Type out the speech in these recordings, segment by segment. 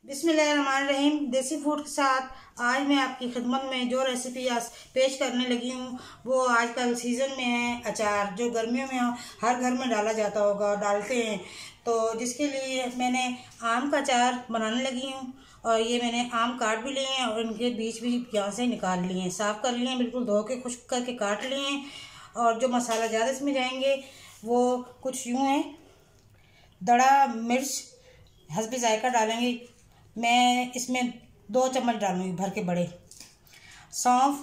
बिस्मिल्लाहिर्रहमानिर्रहीम। देसी फूड के साथ आज मैं आपकी खिदमत में जो रेसिपी आज पेश करने लगी हूँ वो आजकल सीज़न में है अचार, जो गर्मियों में हर घर में डाला जाता होगा, डालते हैं। तो जिसके लिए मैंने आम का अचार बनाने लगी हूँ और ये मैंने आम काट भी लिए हैं और इनके बीज भी यहाँ से निकाल लिए हैं, साफ़ कर लिए हैं, बिल्कुल धो के खुश्क करके काट लिए हैं। और जो मसाला ज़्यादा इसमें जाएंगे वो कुछ यूँ हैं, दड़ा मिर्च हस्बे जायका डालेंगे। मैं इसमें 2 चम्मच डालूँगी भर के बड़े। सौंफ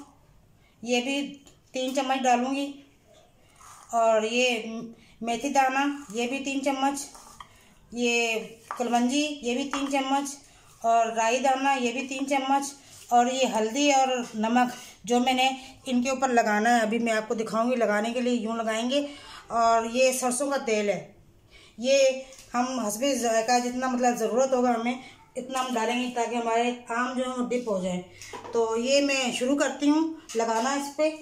ये भी 3 चम्मच डालूँगी और ये मेथी दाना ये भी 3 चम्मच, ये कलवंजी ये भी 3 चम्मच और राई दाना ये भी 3 चम्मच और ये हल्दी और नमक जो मैंने इनके ऊपर लगाना है, अभी मैं आपको दिखाऊंगी लगाने के लिए यूँ लगाएंगे। और ये सरसों का तेल है, ये हम हस्बे जायका जितना मतलब ज़रूरत होगा हमें इतना हम डालेंगे ताकि हमारे आम जो है वो डिप हो जाए। तो ये मैं शुरू करती हूँ लगाना इस पर।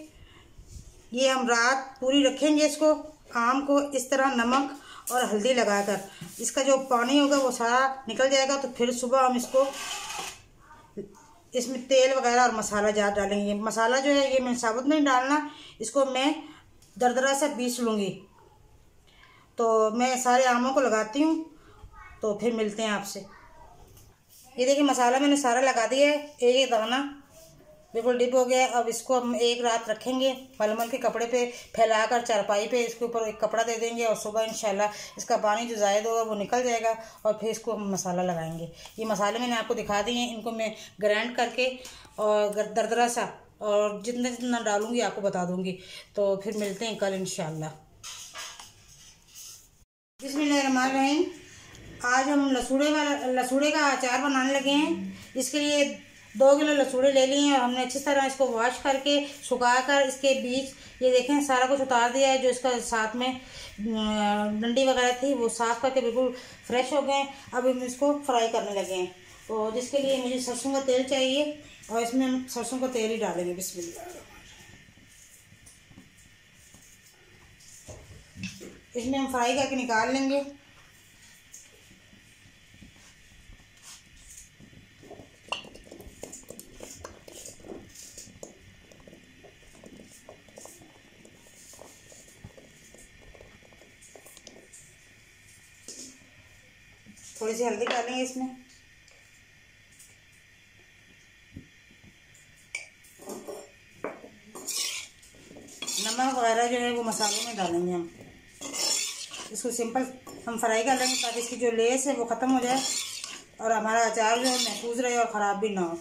ये हम रात पूरी रखेंगे इसको, आम को इस तरह नमक और हल्दी लगाकर, इसका जो पानी होगा वो सारा निकल जाएगा। तो फिर सुबह हम इसको इसमें तेल वगैरह और मसाला ज़्यादा डालेंगे। मसाला जो है ये मैं साबुत नहीं डालना, इसको मैं दरदरा से पीस लूँगी। तो मैं सारे आमों को लगाती हूँ, तो फिर मिलते हैं आपसे। ये देखिए मसाला मैंने सारा लगा दिया है, एक दाना बिल्कुल डिप हो गया। अब इसको हम एक रात रखेंगे मलमल के कपड़े पे फैलाकर, चारपाई पे इसके ऊपर एक कपड़ा दे देंगे और सुबह इंशाल्लाह इसका पानी जो ज़ायद होगा वो निकल जाएगा और फिर इसको हम मसाला लगाएंगे। ये मसाले मैंने आपको दिखा दिए हैं, इनको मैं ग्राइंड करके और दरदरा सा और जितना जितना डालूँगी आपको बता दूँगी। तो फिर मिलते हैं कल इंशाल्लाह। बिस्मिल्लाहिर्रहमानिर्रहीम। आज हम लसूड़े का अचार बनाने लगे हैं। इसके लिए 2 किलो लसूड़े ले लिए हैं और हमने अच्छी तरह इसको वॉश करके सुखाकर इसके बीज ये देखें सारा कुछ उतार दिया है। जो इसका साथ में डंडी वगैरह थी वो साफ़ करके बिल्कुल फ्रेश हो गए। अब हम इसको फ्राई करने लगे हैं। तो जिसके लिए मुझे सरसों का तेल चाहिए और इसमें हम सरसों का तेल ही डालेंगे। बिस्मिल्लाह। इसमें हम फ्राई करके निकाल लेंगे। थोड़ी सी हल्दी डालेंगे इसमें, नमक वगैरह जो है वो मसालों में डालेंगे हम। इसको सिंपल हम फ्राई कर लेंगे ताकि इसकी जो लेस है वो ख़त्म हो जाए और हमारा अचार जो है महफूज रहे और ख़राब भी ना हो।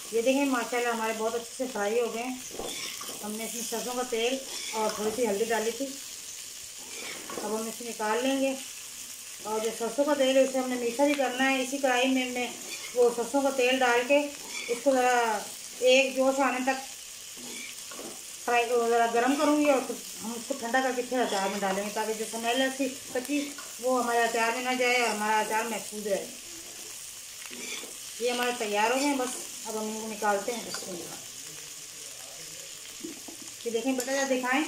ये देखें माशाल्लाह हमारे बहुत अच्छे से फ्राई हो गए। हमने इसमें सरसों का तेल और थोड़ी सी हल्दी डाली थी। अब हम इसे निकाल लेंगे और जो सरसों का तेल है उसे हमने मीठा भी करना है। इसी कढ़ाई में मैं वो सरसों का तेल डाल के इसको ज़रा एक जोश आने तक फ्राई ज़रा गर्म करूँगी और फिर हम उसको ठंडा करके फिर अचार में डालेंगे ताकि जो स्मेल है उसकी कच्ची वो हमारे अचार में ना जाए और हमारा अचार महफूज रहे। ये हमारे तैयार हो गए हैं, बस अब हम इनको निकालते हैं। ये देखें बेटा जरा दिखाएं,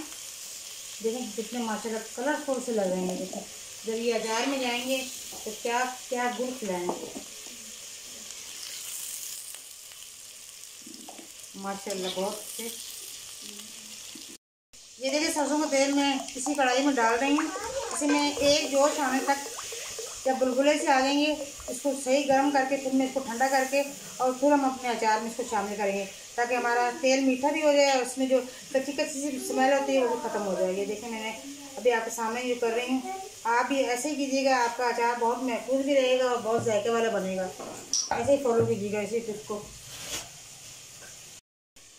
देखें कितने माशाल्लाह कलरफुल से लग रहे हैं। देखें जब ये अचार में जाएंगे तो क्या क्या गुल खिलाएंगे माशाल्लाह बहुत अच्छे। ये देखिए सरसों का तेल मैं इसी कढ़ाई में डाल रही हूँ। इसे मैं एक जोश आने तक, जब बुलबुले से आ जाएंगे इसको सही गर्म करके फिर मैं इसको ठंडा करके और फिर हम अपने अचार में इसको शामिल करेंगे ताकि हमारा तेल मीठा भी हो जाए और उसमें जो कच्ची कच्ची सी स्मेल होती है वो ख़त्म हो जाएगी। देखिए मैंने अभी आपके सामने ये कर रही हूँ। आप भी ऐसे ही कीजिएगा, आपका अचार बहुत महफूज भी रहेगा और बहुत जायके वाला बनेगा। ऐसे ही फॉलो कीजिएगा इसी टिप को।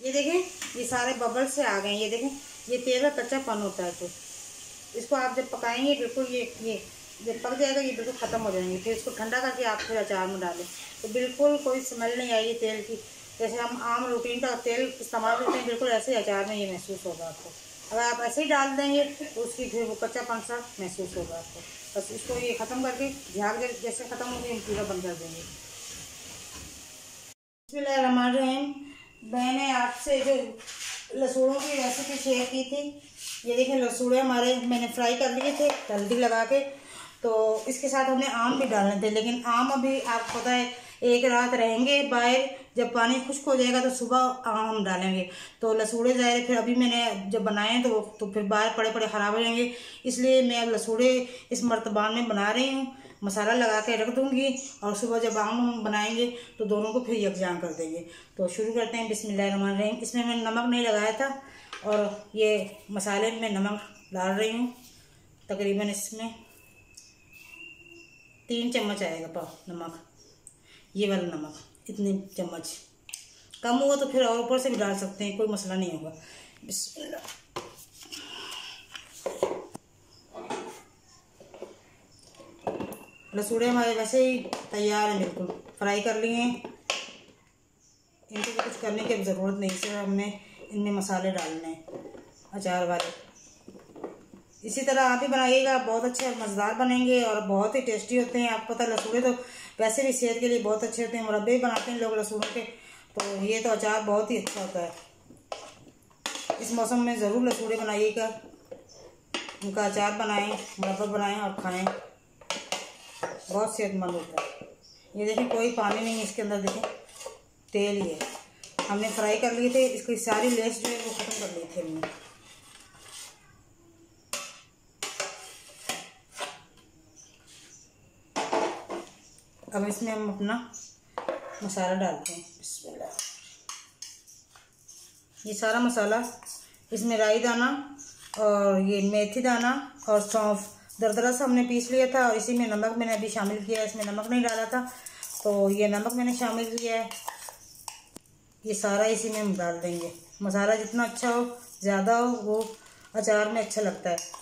ये देखें ये सारे बबल से आ गए। ये देखें ये तेल का कच्चापन होता है, तो इसको आप जब पकाएंगे बिल्कुल ये जब पक जाएगा ये बिल्कुल ख़त्म हो जाएंगे। फिर इसको ठंडा करके आप फिर अचार में डालें तो बिल्कुल कोई स्मेल नहीं आएगी तेल की। जैसे हम आम रूटीन का तेल इस्तेमाल करते हैं बिल्कुल ऐसे ही अचार में ये महसूस होगा आपको। अगर आप ऐसे ही डाल देंगे तो उसकी फिर वो कच्चापन सा महसूस होगा आपको। बस इसको ये ख़त्म करके झाग जैसे ख़त्म होगी हम पूरा बंद कर देंगे। बिस्मिल्लाहिर्रहमानिर्रहीम। मैंने आपसे जो लसूड़ों की रेसिपी शेयर की थी। ये देखिए लसूड़े हमारे मैंने फ्राई कर लिए थे हल्दी लगा के। तो इसके साथ हमने आम भी डालने थे, लेकिन आम अभी आपको पता है एक रात रहेंगे बाहर, जब पानी खुश्क हो जाएगा तो सुबह आम हम डालेंगे। तो लसूड़े ज़ाहिर फिर अभी मैंने जब बनाए हैं तो फिर बाहर पड़े पड़े ख़राब हो जाएंगे, इसलिए मैं अब लसूड़े इस मर्तबान में बना रही हूँ। मसाला लगा के रख दूँगी और सुबह जब आम हम बनाएंगे तो दोनों को फिर यकजान कर देंगे। तो शुरू करते हैं। बिस्मिल्लाहिर्रहमानिर्रहीम। इसमें मैंने नमक नहीं लगाया था और ये मसाले में नमक डाल रही हूँ। तकरीबन इसमें 3 चम्मच आएगा नमक, ये वाला नमक, इतने चम्मच। कम हुआ तो फिर और ऊपर से भी डाल सकते हैं, कोई मसला नहीं होगा। बिस्मिल्लाह। लसूड़े हमारे वैसे ही तैयार हैं, बिल्कुल फ्राई कर लिए हैं। इनको तो कुछ करने की ज़रूरत नहीं, सिर्फ हमने इनमें मसाले डालने हैं अचार वाले। इसी तरह आप ही बनाइएगा, बहुत अच्छे मज़ेदार बनेंगे और बहुत ही टेस्टी होते हैं। आपको पता है लसूड़े तो वैसे भी सेहत के लिए बहुत अच्छे होते हैं, मुरब्बे भी बनाते हैं लोग लसूड़ों के, तो ये तो अचार बहुत ही अच्छा होता है। इस मौसम में ज़रूर लसूड़े बनाइएगा, उनका अचार बनाएं, मुरब्बा बनाएं और खाएं, बहुत सेहतमंद होता है। ये देखें कोई पानी नहीं है इसके अंदर, देखें तेल ही है। हमने फ्राई कर लिए थे, इसकी सारी लेस जो है वो ख़त्म कर ली थी हमने। अब इसमें हम अपना मसाला डालते हैं। बिस्मिल्लाह। ये सारा मसाला, इसमें राई दाना और ये मेथी दाना और सौंफ दरदरा से हमने पीस लिया था, और इसी में नमक मैंने अभी शामिल किया है। इसमें नमक नहीं डाला था तो ये नमक मैंने शामिल किया है। ये सारा इसी में हम डाल देंगे। मसाला जितना अच्छा हो, ज़्यादा हो, वो अचार में अच्छा लगता है।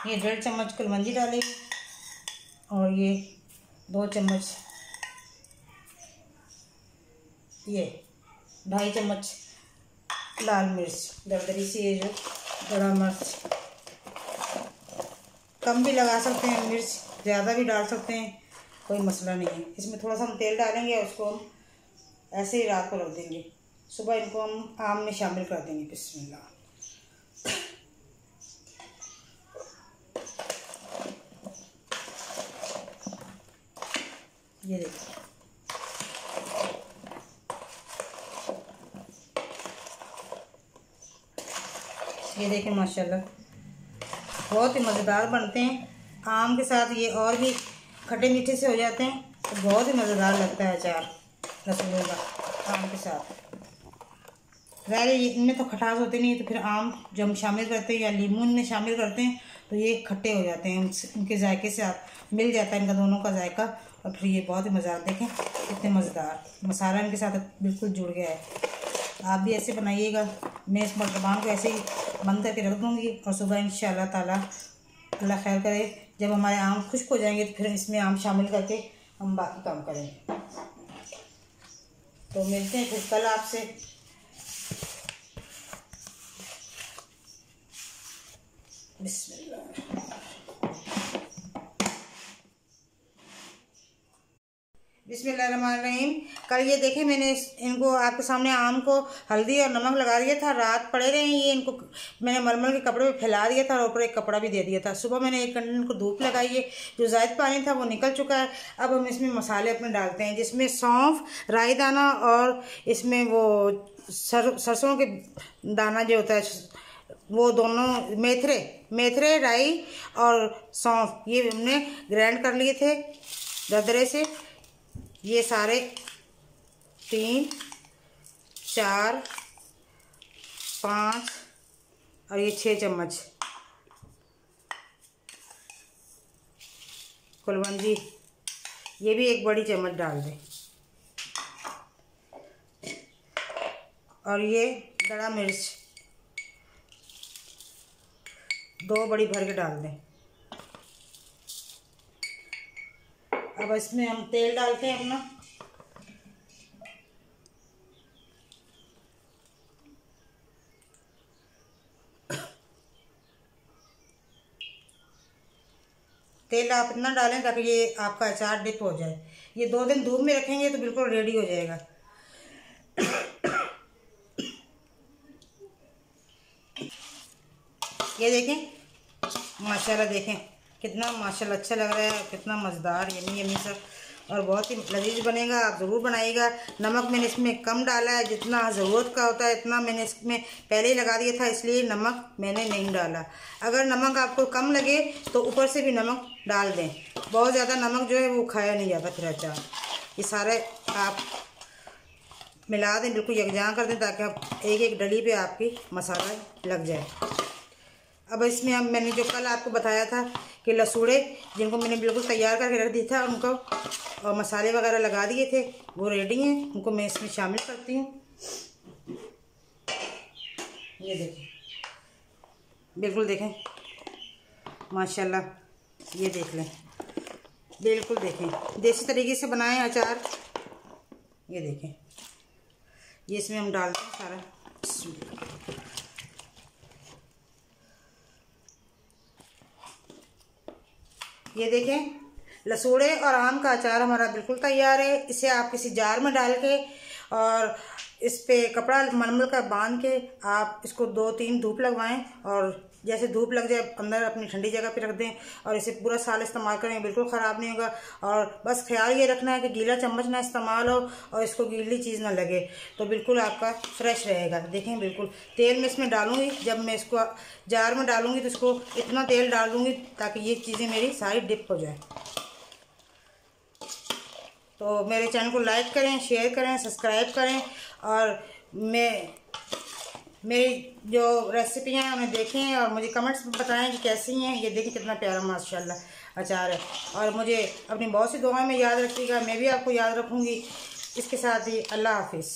ये 1.5 चम्मच कलवंजी डाली और ये 2 चम्मच, ये 2.5 चम्मच लाल मिर्च दरदरी सी, ये जो बड़ा मिर्च, कम भी लगा सकते हैं मिर्च, ज़्यादा भी डाल सकते हैं, कोई मसला नहीं है। इसमें थोड़ा सा हम तेल डालेंगे और उसको हम ऐसे ही रात को रख देंगे, सुबह इनको हम आम में शामिल कर देंगे। बिस्मिल्लाह। ये देखिए ये देखें माशाल्लाह बहुत ही मज़ेदार बनते हैं। आम के साथ ये और भी खट्टे मीठे से हो जाते हैं, तो बहुत ही मज़ेदार लगता है अचार लसूणों का आम के साथ। ज़ाहिर है इनमें तो खटास होती नहीं है, तो फिर आम जब हम शामिल करते हैं या लीमू इनमें शामिल करते हैं तो ये खट्टे हो जाते हैं, उनके जायके से मिल जाता है इनका दोनों का जायका, और फिर ये बहुत ही मज़ेदार। देखें कितने मज़ेदार मसाला इनके साथ बिल्कुल जुड़ गया है। आप भी ऐसे बनाइएगा। मैं इस मर्तबान को ऐसे ही बंद करके रख दूँगी और सुबह इंशाअल्लाह ताला अल्लाह खैर करे जब हमारे आम खुश्क हो जाएंगे तो फिर इसमें आम शामिल करके हम बाकी काम करेंगे। तो मिलते हैं फिर कल आपसे। बिस्मिल्लाह। बिस्मिल्लाहिर्रहमानिर्रहीम। कल ये देखें मैंने इनको आपके सामने आम को हल्दी और नमक लगा दिया था, रात पड़े रहे ये, इनको मैंने मलमल के कपड़े पे फैला दिया था और ऊपर एक कपड़ा भी दे दिया था। सुबह मैंने 1 घंटे इनको धूप लगाई है, जो ज़ायद पानी था वो निकल चुका है। अब हम इसमें मसाले अपने डालते हैं, जिसमें सौंफ, राई दाना और इसमें वो सरसों के दाना जो होता है वो दोनों, मेथरे राई और सौंफ, ये हमने ग्राइंड कर लिए थे दरदरे से। ये सारे 3, 4, 5 और ये 6 चम्मच कुलवंजी, ये भी 1 बड़ी चम्मच डाल दें, और ये दड़ा मिर्च 2 बड़ी भर के डाल दें। अब इसमें हम तेल डालते हैं अपना। तेल आप इतना डालें ताकि ये आपका अचार डिप हो जाए। ये 2 दिन धूप में रखेंगे तो बिल्कुल रेडी हो जाएगा। ये देखें माशाल्लाह, देखें कितना माशाल्लाह अच्छा लग रहा है, कितना मज़ेदार यमी यमी सा और बहुत ही लजीज बनेगा। आप ज़रूर बनाइएगा। नमक मैंने इसमें कम डाला है, जितना ज़रूरत का होता है इतना मैंने इसमें पहले ही लगा दिया था, इसलिए नमक मैंने नहीं डाला। अगर नमक आपको कम लगे तो ऊपर से भी नमक डाल दें। बहुत ज़्यादा नमक जो है वो खाया नहीं जाता फिर अचार। ये सारे आप मिला दें, बिल्कुल यकजां कर दें ताकि आप एक एक डली पे आपकी मसाला लग जाए। अब इसमें हम मैंने जो कल आपको बताया था कि लसूड़े जिनको मैंने बिल्कुल तैयार करके रख दिया था, उनको और मसाले वगैरह लगा दिए थे, वो रेडी हैं। उनको मैं इसमें शामिल करती हूँ। ये देखें, बिल्कुल देखें माशाल्लाह, ये देख लें, बिल्कुल देखें देसी तरीके से बनाएं अचार। ये देखें, ये इसमें हम डालते हैं सारा। ये देखें लसूड़े और आम का अचार हमारा बिल्कुल तैयार है। इसे आप किसी जार में डाल के और इस पे कपड़ा मलमल का बांध के आप इसको 2-3 धूप लगवाएं और जैसे धूप लग जाए अंदर अपनी ठंडी जगह पे रख दें और इसे पूरा साल इस्तेमाल करें, बिल्कुल ख़राब नहीं होगा। और बस ख्याल ये रखना है कि गीला चम्मच ना इस्तेमाल हो और इसको गीली चीज़ ना लगे, तो बिल्कुल आपका फ्रेश रहेगा। देखें बिल्कुल तेल में इसमें डालूंगी, जब मैं इसको जार में डालूंगी तो इसको इतना तेल डाल दूँगी ताकि ये चीज़ें मेरी सारी डिप हो जाए। तो मेरे चैनल को लाइक करें, शेयर करें, सब्सक्राइब करें और मेरी जो रेसिपियाँ हैं उन्हें देखें और मुझे कमेंट्स में बताएं कि कैसी हैं। ये देखें कितना प्यारा माशाल्लाह अचार है। और मुझे अपनी बहुत सी दुआओं में याद रखिएगा, मैं भी आपको याद रखूँगी। इसके साथ ही अल्लाह हाफिज़।